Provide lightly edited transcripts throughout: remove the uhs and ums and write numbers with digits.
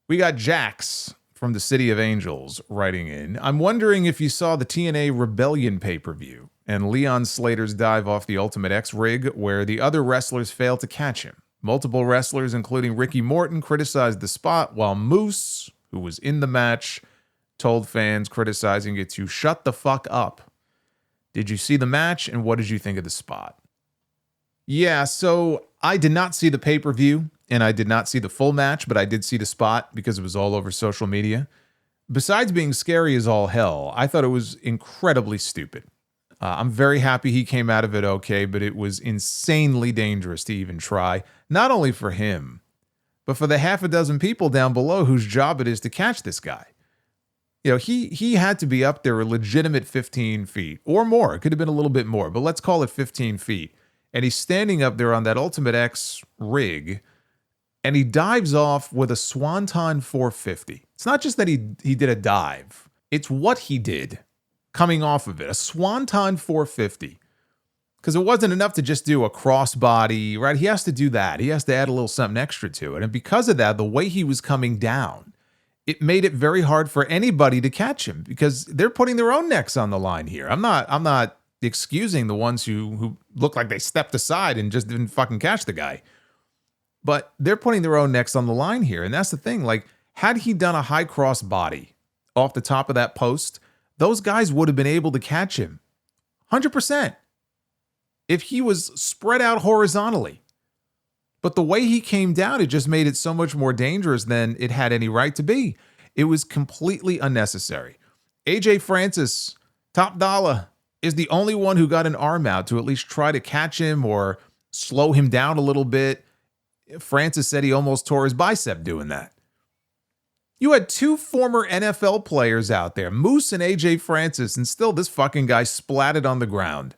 We got Jax from the City of Angels writing in. I'm wondering if you saw the TNA Rebellion pay-per-view and Leon Slater's dive off the Ultimate X rig where the other wrestlers failed to catch him. Multiple wrestlers, including Ricky Morton, criticized the spot, while Moose, who was in the match, told fans criticizing it to shut the fuck up. Did you see the match, and what did you think of the spot? Yeah, so I did not see the pay-per-view, and I did not see the full match, but I did see the spot because it was all over social media. Besides being scary as all hell, I thought it was incredibly stupid. I'm very happy he came out of it okay, but it was insanely dangerous to even try, not only for him, but for the half a dozen people down below whose job it is to catch this guy. You know, he had to be up there a legitimate 15 feet or more. It could have been a little bit more, but let's call it 15 feet. And he's standing up there on that Ultimate X rig, and he dives off with a Swanton 450. It's not just that he did a dive. It's what he did coming off of it. A Swanton 450. Because it wasn't enough to just do a crossbody, right? He has to do that. He has to add a little something extra to it. And because of that, the way he was coming down, it made it very hard for anybody to catch him because they're putting their own necks on the line here. I'm not excusing the ones who look like they stepped aside and just didn't fucking catch the guy. But they're putting their own necks on the line here. And that's the thing. Like, had he done a high cross body off the top of that post, those guys would have been able to catch him 100% if he was spread out horizontally. But the way he came down, it just made it so much more dangerous than it had any right to be. It was completely unnecessary. AJ Francis, top dollar, is the only one who got an arm out to at least try to catch him or slow him down a little bit. Francis said he almost tore his bicep doing that. You had two former NFL players out there, Moose and AJ Francis, and still this fucking guy splatted on the ground.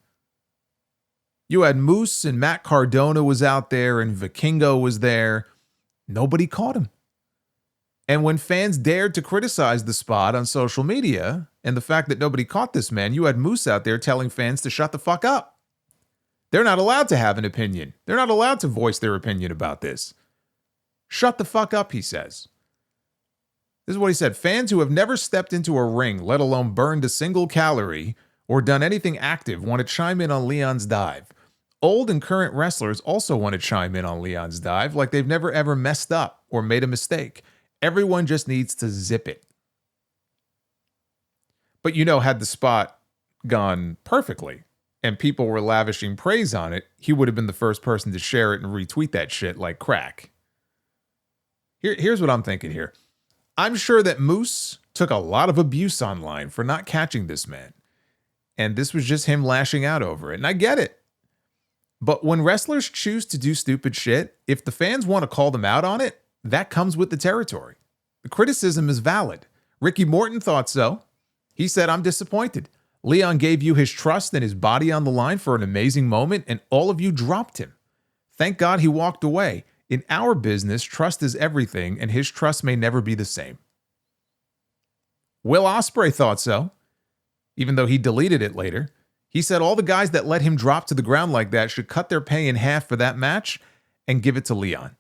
You had Moose and Matt Cardona was out there and Vikingo was there. Nobody caught him. And when fans dared to criticize the spot on social media and the fact that nobody caught this man, you had Moose out there telling fans to shut the fuck up. They're not allowed to have an opinion. They're not allowed to voice their opinion about this. Shut the fuck up, he says. This is what he said. Fans who have never stepped into a ring, let alone burned a single calorie or done anything active, want to chime in on Leon's dive. Old and current wrestlers also want to chime in on Leon's dive like they've never ever messed up or made a mistake. Everyone just needs to zip it. But you know, had the spot gone perfectly and people were lavishing praise on it, he would have been the first person to share it and retweet that shit like crack. Here's what I'm thinking here. I'm sure that Moose took a lot of abuse online for not catching this man. And this was just him lashing out over it. And I get it. But when wrestlers choose to do stupid shit, if the fans want to call them out on it, that comes with the territory. The criticism is valid. Ricky Morton thought so. He said, I'm disappointed. Leon gave you his trust and his body on the line for an amazing moment, and all of you dropped him. Thank God he walked away. In our business, trust is everything, and his trust may never be the same. Will Ospreay thought so, even though he deleted it later. He said all the guys that let him drop to the ground like that should cut their pay in half for that match and give it to Leon.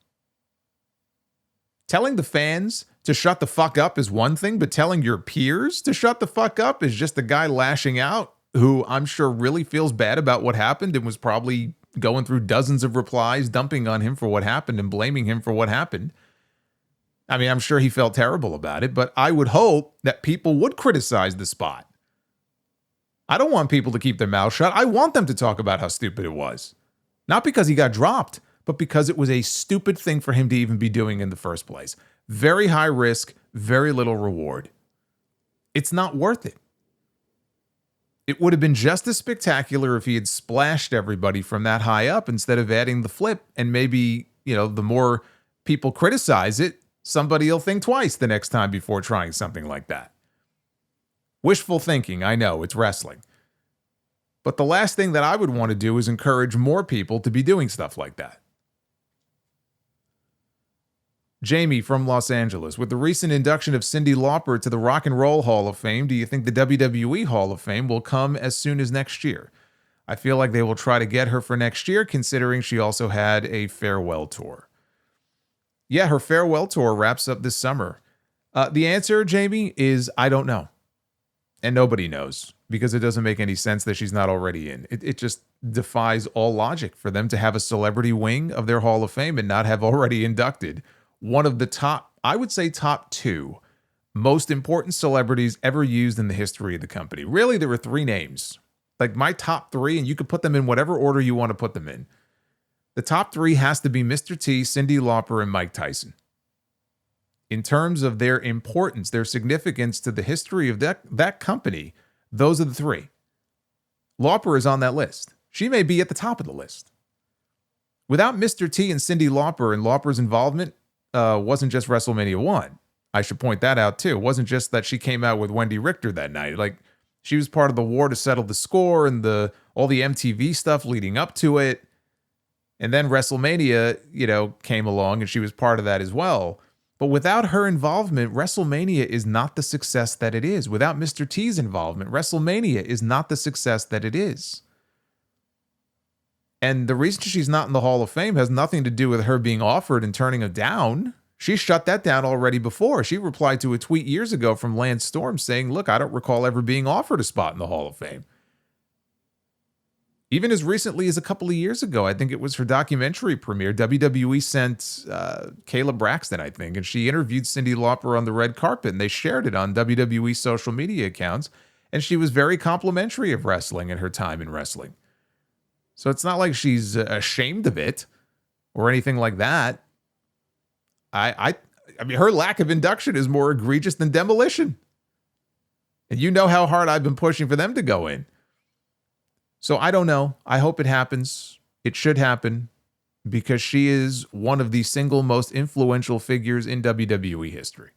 Telling the fans to shut the fuck up is one thing, but telling your peers to shut the fuck up is just a guy lashing out who I'm sure really feels bad about what happened and was probably going through dozens of replies, dumping on him for what happened and blaming him for what happened. I mean, I'm sure he felt terrible about it, but I would hope that people would criticize the spot. I don't want people to keep their mouths shut. I want them to talk about how stupid it was. Not because he got dropped, but because it was a stupid thing for him to even be doing in the first place. Very high risk, very little reward. It's not worth it. It would have been just as spectacular if he had splashed everybody from that high up instead of adding the flip. And maybe, you know, the more people criticize it, somebody will think twice the next time before trying something like that. Wishful thinking, I know, it's wrestling. But the last thing that I would want to do is encourage more people to be doing stuff like that. Jamie from Los Angeles. With the recent induction of Cyndi Lauper to the Rock and Roll Hall of Fame, do you think the WWE Hall of Fame will come as soon as next year? I feel like they will try to get her for next year, considering she also had a farewell tour. Yeah, her farewell tour wraps up this summer. The answer, Jamie, is I don't know. And nobody knows because it doesn't make any sense that she's not already in. It just defies all logic for them to have a celebrity wing of their Hall of Fame and not have already inducted one of the top, I would say top two most important celebrities ever used in the history of the company. Really, there were three names. Like my top three, and you could put them in whatever order you want to put them in. The top three has to be Mr. T, Cyndi Lauper, and Mike Tyson. In terms of their importance, their significance to the history of that company, those are the three. Lauper is on that list. She may be at the top of the list. Without Mr. T and Cyndi Lauper, and Lauper's involvement wasn't just WrestleMania 1. I should point that out too. It wasn't just that she came out with Wendy Richter that night. Like, she was part of the war to settle the score and all the MTV stuff leading up to it. And then WrestleMania, came along and she was part of that as well. But without her involvement, WrestleMania is not the success that it is. Without Mr. T's involvement, WrestleMania is not the success that it is. And the reason she's not in the Hall of Fame has nothing to do with her being offered and turning it down. She shut that down already before. She replied to a tweet years ago from Lance Storm saying, look, I don't recall ever being offered a spot in the Hall of Fame. Even as recently as a couple of years ago, I think it was her documentary premiere, WWE sent Kayla Braxton, I think, and she interviewed Cyndi Lauper on the red carpet, and they shared it on WWE social media accounts, and she was very complimentary of wrestling and her time in wrestling. So it's not like she's ashamed of it or anything like that. I mean, her lack of induction is more egregious than demolition. And you know how hard I've been pushing for them to go in. So I don't know. I hope it happens. It should happen because she is one of the single most influential figures in WWE history.